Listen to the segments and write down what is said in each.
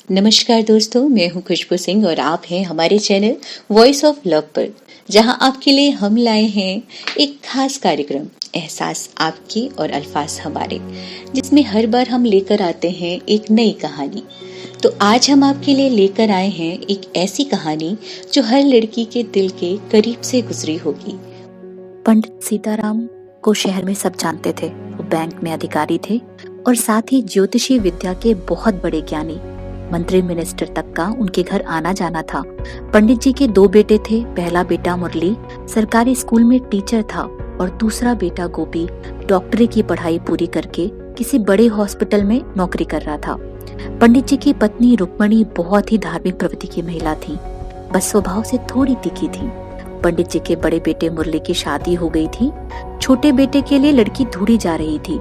नमस्कार दोस्तों, मैं हूं खुशबू सिंह और आप हैं हमारे चैनल वॉइस ऑफ लव पर, जहां आपके लिए हम लाए हैं एक खास कार्यक्रम एहसास आपके और अल्फाज हमारे, जिसमें हर बार हम लेकर आते हैं एक नई कहानी। तो आज हम आपके लिए लेकर आए हैं एक ऐसी कहानी जो हर लड़की के दिल के करीब से गुजरी होगी। पंडित सीताराम को शहर में सब जानते थे। वो बैंक में अधिकारी थे और साथ ही ज्योतिषी विद्या के बहुत बड़े ज्ञानी। मंत्री मिनिस्टर तक का उनके घर आना जाना था। पंडित जी के 2 बेटे थे। पहला बेटा मुरली सरकारी स्कूल में टीचर था और दूसरा बेटा गोपी डॉक्टरी की पढ़ाई पूरी करके किसी बड़े हॉस्पिटल में नौकरी कर रहा था। पंडित जी की पत्नी रुक्मणी बहुत ही धार्मिक प्रवृत्ति की महिला थी, बस स्वभाव से थोड़ी तीखी थी। पंडित जी के बड़े बेटे मुरली की शादी हो गई थी। छोटे बेटे के लिए लड़की ढूंढी जा रही थी।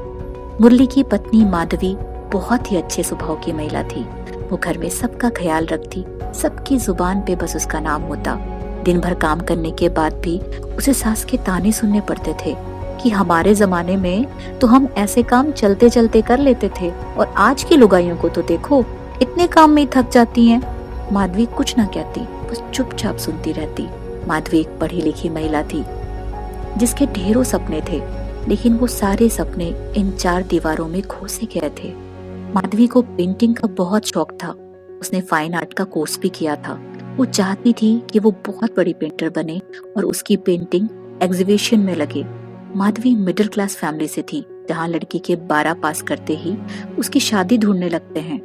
मुरली की पत्नी माधवी बहुत ही अच्छे स्वभाव की महिला थी। वो घर में सबका ख्याल रखती, सबकी जुबान पे बस उसका नाम होता। दिन भर काम करने के बाद भी उसे सास के ताने सुनने पड़ते थे कि हमारे जमाने में तो हम ऐसे काम चलते चलते कर लेते थे और आज की लुगाइयों को तो देखो, इतने काम में ही थक जाती हैं। माधवी कुछ ना कहती, बस चुपचाप सुनती रहती। माधवी एक पढ़ी लिखी महिला थी जिसके ढेरों सपने थे, लेकिन वो सारे सपने इन 4 दीवारों में खोसे गए थे। माधवी को पेंटिंग का बहुत शौक था। उसने फाइन आर्ट का कोर्स भी किया था। वो चाहती थी कि वो बहुत बड़ी पेंटर बने और उसकी पेंटिंग एग्जीबिशन में लगे। माधवी मिडिल क्लास फैमिली से थी, जहाँ लड़की के 12 पास करते ही उसकी शादी ढूंढने लगते हैं।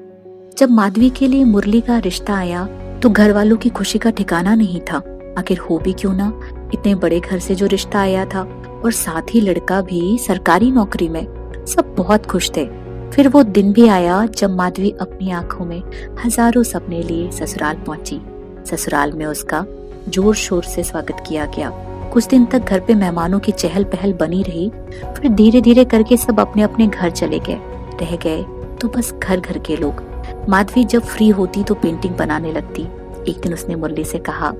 जब माधवी के लिए मुरली का रिश्ता आया तो घर वालों की खुशी का ठिकाना नहीं था। आखिर हो भी क्यों ना, इतने बड़े घर से जो रिश्ता आया था और साथ ही लड़का भी सरकारी नौकरी में। सब बहुत खुश थे। फिर वो दिन भी आया जब माधवी अपनी आंखों में हजारों सपने लिए ससुराल पहुंची। ससुराल में उसका जोर शोर से स्वागत किया गया। कुछ दिन तक घर पे मेहमानों की चहल पहल बनी रही। फिर धीरे धीरे करके सब अपने अपने घर चले गए। रह गए तो बस घर घर के लोग। माधवी जब फ्री होती तो पेंटिंग बनाने लगती। एक दिन उसने मुरली से कहा,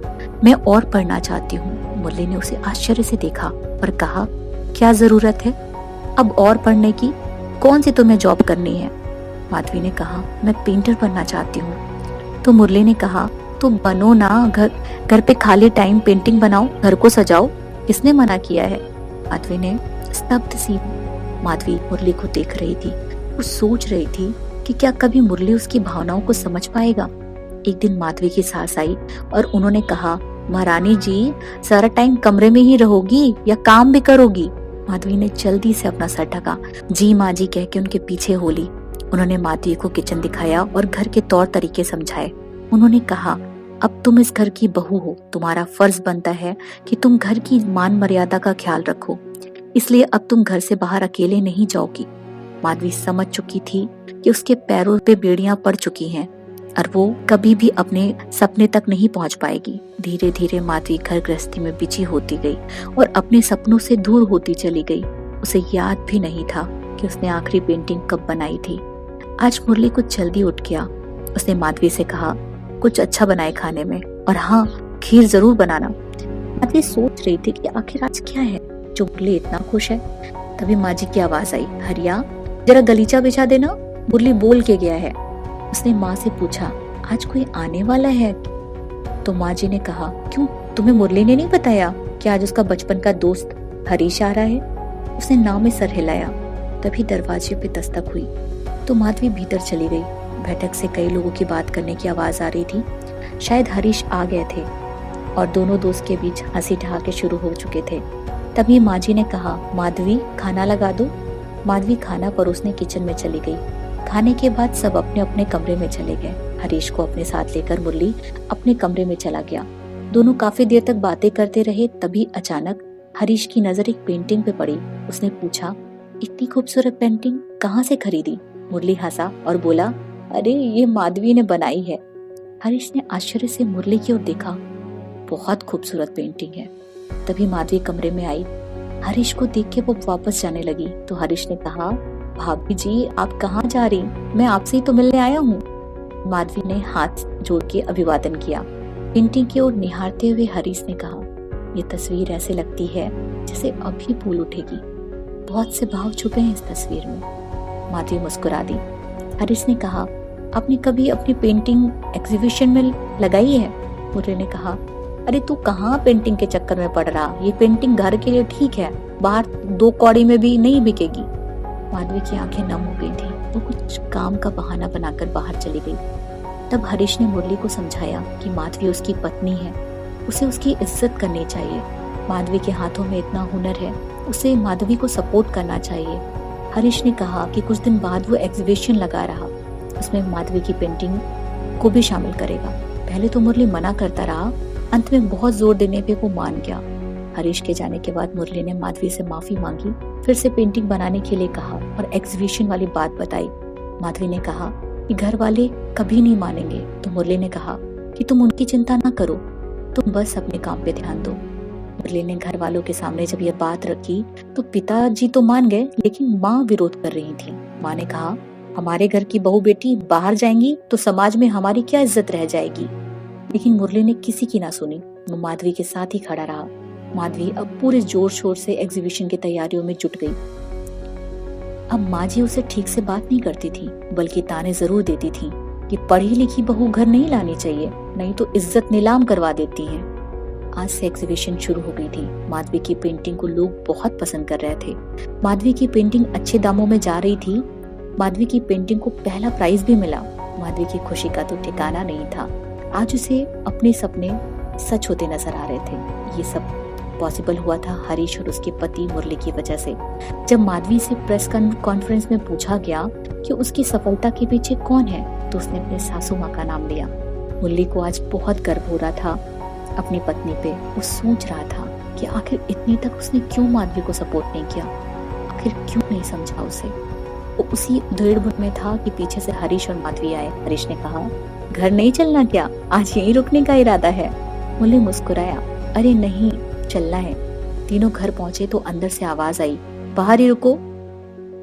मैं और पढ़ना चाहती हूँ। मुरली ने उसे आश्चर्य से देखा और कहा, क्या जरूरत है अब और पढ़ने की? कौन सी तुम्हें जॉब करनी है? माधवी ने कहा, मैं पेंटर बनना चाहती हूँ। तो मुरली ने कहा, तो बनो ना, घर पे खाली टाइम पेंटिंग बनाओ, घर को सजाओ, किसने मना किया है? माधवी ने स्तब्ध सी माधवी मुरली को देख रही थी। वो सोच रही थी कि क्या कभी मुरली उसकी भावनाओं को समझ पाएगा। एक दिन माधवी की सास आई और उन्होंने कहा, महारानी जी, सारा टाइम कमरे में ही रहोगी या काम भी करोगी? माधवी ने जल्दी से अपना सर ढका। जी माँ जी कह के उनके पीछे हो ली। उन्होंने माधवी को किचन दिखाया और घर के तौर तरीके समझाए। उन्होंने कहा, अब तुम इस घर की बहू हो, तुम्हारा फर्ज बनता है कि तुम घर की मान मर्यादा का ख्याल रखो, इसलिए अब तुम घर से बाहर अकेले नहीं जाओगी। माधवी समझ चुकी थी कि उसके पैरों पे बेड़ियां पड़ चुकी हैं और वो कभी भी अपने सपने तक नहीं पहुंच पाएगी। धीरे धीरे माधवी घर गृहस्थी में बिजी होती गई और अपने सपनों से दूर होती चली गई। उसे याद भी नहीं था कि उसने आखिरी पेंटिंग कब बनाई थी। आज मुरली कुछ जल्दी उठ गया। उसने माधवी से कहा, कुछ अच्छा बनाए खाने में, और हाँ, खीर जरूर बनाना। माधवी सोच रही थी कि आखिर आज क्या है जो मुरली इतना खुश है। तभी माँ जी की आवाज आई, हरिया जरा गलीचा बिछा देना, मुरली बोल के गया है। उसने माँ से पूछा, आज कोई आने वाला है? तो माँ जी ने कहा, क्यों, तुम्हें मुरली ने नहीं बताया कि आज उसका बचपन का दोस्त हरीश आ रहा है? उसने नाव में सर हिलाया। तभी दरवाजे पे दस्तक हुई तो माधवी भीतर चली गई। बैठक से कई लोगों की बात करने की आवाज आ रही थी। शायद हरीश आ गए थे और दोनों दोस्त के बीच हंसी ठहाके शुरू हो चुके थे। तभी माँ जी ने कहा, माधवी खाना लगा दो। माधवी खाना परोसने किचन में चली गई। खाने के बाद सब अपने अपने कमरे में चले गए। हरीश को अपने साथ लेकर मुरली अपने कमरे में चला गया। दोनों काफी देर तक बातें करते रहे। तभी अचानक हरीश की नजर एक पेंटिंग पे पड़ी। उसने पूछा, इतनी खूबसूरत पेंटिंग कहाँ से खरीदी? मुरली हंसा और बोला, अरे ये माधवी ने बनाई है। हरीश ने आश्चर्य से मुरली की ओर देखा। बहुत खूबसूरत पेंटिंग है। तभी माधवी कमरे में आई। हरीश को देख के वो वापस जाने लगी तो हरीश ने कहा, भाभी जी आप कहाँ जा रही? मैं आपसे ही तो मिलने आया हूँ। माधवी ने हाथ जोड़ के अभिवादन किया। पेंटिंग की ओर निहारते हुए हरीश ने कहा, ये तस्वीर ऐसे लगती है जैसे अभी फूल उठेगी। बहुत से भाव छुपे हैं इस तस्वीर में। माधवी मुस्कुरा दी। हरीश ने कहा, आपने कभी अपनी पेंटिंग एग्जीबिशन में लगाई है? मुरली ने कहा, अरे तू कहाँ पेंटिंग के चक्कर में पड़ रहा, ये पेंटिंग घर के लिए ठीक है, बाहर 2 कौड़ी में भी नहीं बिकेगी। माधवी की आंखें नम हो गई थी। वो कुछ काम का बहाना बनाकर बाहर चली गई। तब हरीश ने मुरली को समझाया कि माधवी उसकी पत्नी है, उसे उसकी इज्जत करनी चाहिए। माधवी के हाथों में इतना हुनर है, उसे माधवी को सपोर्ट करना चाहिए। हरीश ने कहा कि कुछ दिन बाद वो एग्जीबिशन लगा रहा, उसमें माधवी की पेंटिंग को भी शामिल करेगा। पहले तो मुरली मना करता रहा, अंत में बहुत जोर देने पे वो मान गया। हरीश के जाने के बाद मुरली ने माधवी से माफी मांगी, फिर से पेंटिंग बनाने के लिए कहा और एग्जीबिशन वाली बात बताई। माधवी ने कहा कि घर वाले कभी नहीं मानेंगे, तो मुरली ने कहा कि तुम उनकी चिंता ना करो, तुम बस अपने काम पे ध्यान दो। मुरली ने घर वालों के सामने जब यह बात रखी तो पिताजी तो मान गए, लेकिन माँ विरोध कर रही थी। माँ ने कहा, हमारे घर की बहू बेटी बाहर जाएंगी तो समाज में हमारी क्या इज्जत रह जाएगी। लेकिन मुरली ने किसी की ना सुनी, वो माधवी के साथ ही खड़ा रहा। माधवी अब पूरे जोर शोर से एग्जीबिशन की तैयारियों में जुट गई। अब माँ जी उसे ठीक से बात नहीं करती थी, बल्कि ताने जरूर देती थी कि पढ़ी लिखी बहू घर नहीं लानी चाहिए, नहीं तो इज्जत नीलाम करवा देती है। आज से एग्जीबिशन शुरू हो गई थी। माधवी की पेंटिंग को लोग बहुत पसंद कर रहे थे। माधवी की पेंटिंग अच्छे दामों में जा रही थी। माधवी की पेंटिंग को पहला प्राइज भी मिला। माधवी की खुशी का तो ठिकाना नहीं था। आज उसे अपने सपने सच होते नजर आ रहे थे। ये सब पॉसिबल हुआ था हरीश और उसके पति मुरली की वजह से। जब माधवी से प्रेस कॉन्फ्रेंस में पूछा गया कि उसकी सफलता के पीछे कौन है, तो उसने अपने सासू माँ का नाम लिया। मुरली को आज बहुत गर्व हो रहा था अपनी पत्नी पे। वो सोच रहा था कि आखिर इतनी तक उसने क्यों माधवी को सपोर्ट नहीं किया, आखिर क्यों नहीं समझा उसे। वो उसी उधेड़-बुन में था कि पीछे से हरीश और माधवी आए। हरीश ने कहा, घर नहीं चलना क्या, आज यहीं रुकने का इरादा है? मुरली मुस्कुराया, अरे नहीं, चलना है। तीनों घर पहुंचे तो अंदर से आवाज आई, बाहर ही रुको।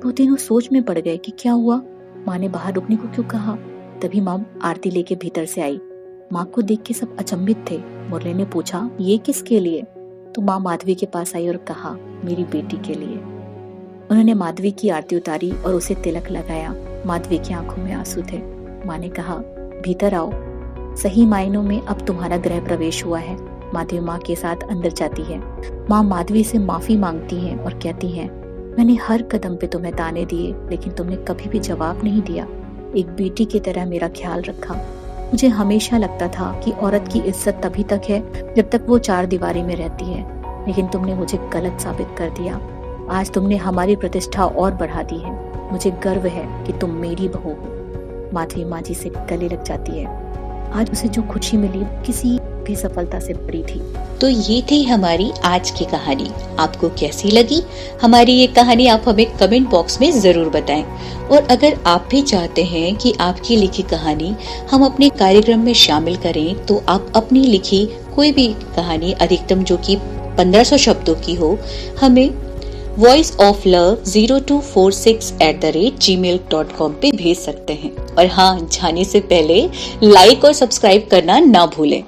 वो तीनों सोच में पड़ गए कि क्या हुआ, माँ ने बाहर रुकने को क्यों कहा। तभी माँ आरती लेके भीतर से आई। माँ को देख के सब अचंभित थे। मुरली ने पूछा, ये किसके लिए? तो माँ माधवी के पास आई और कहा, मेरी बेटी के लिए। उन्होंने माधवी की आरती उतारी और उसे तिलक लगाया। माधवी की आंखों में आंसू थे। माँ ने कहा, भीतर आओ, सही मायनों में अब तुम्हारा गृह प्रवेश हुआ है। माधवी माँ के साथ अंदर जाती है। माँ माधवी से माफी मांगती हैं और कहती हैं, मैंने हर कदम पे तुम्हें ताने दिए, लेकिन तुमने कभी भी जवाब नहीं दिया। एक बेटी की तरह मेरा ख्याल रखा। मुझे हमेशा लगता था कि औरत की इज्जत तभी तक है जब तक वो 4 दीवारी में रहती है, लेकिन तुमने मुझे गलत साबित कर दिया। आज तुमने हमारी प्रतिष्ठा और बढ़ा दी है। मुझे गर्व है कि तुम मेरी बहू हो। माधवी माँ जी से गले लग जाती है। आज उसे जो खुशी मिली किसी भी सफलता से बड़ी थी। तो ये थी हमारी आज की कहानी। आपको कैसी लगी हमारी ये कहानी, आप हमें कमेंट बॉक्स में जरूर बताएं। और अगर आप भी चाहते हैं कि आपकी लिखी कहानी हम अपने कार्यक्रम में शामिल करें, तो आप अपनी लिखी कोई भी कहानी, अधिकतम जो कि 1500 शब्दों की हो, हमें voiceoflove0246@gmail.com पे भेज सकते हैं। और हाँ, जाने से पहले लाइक और सब्सक्राइब करना ना भूलें।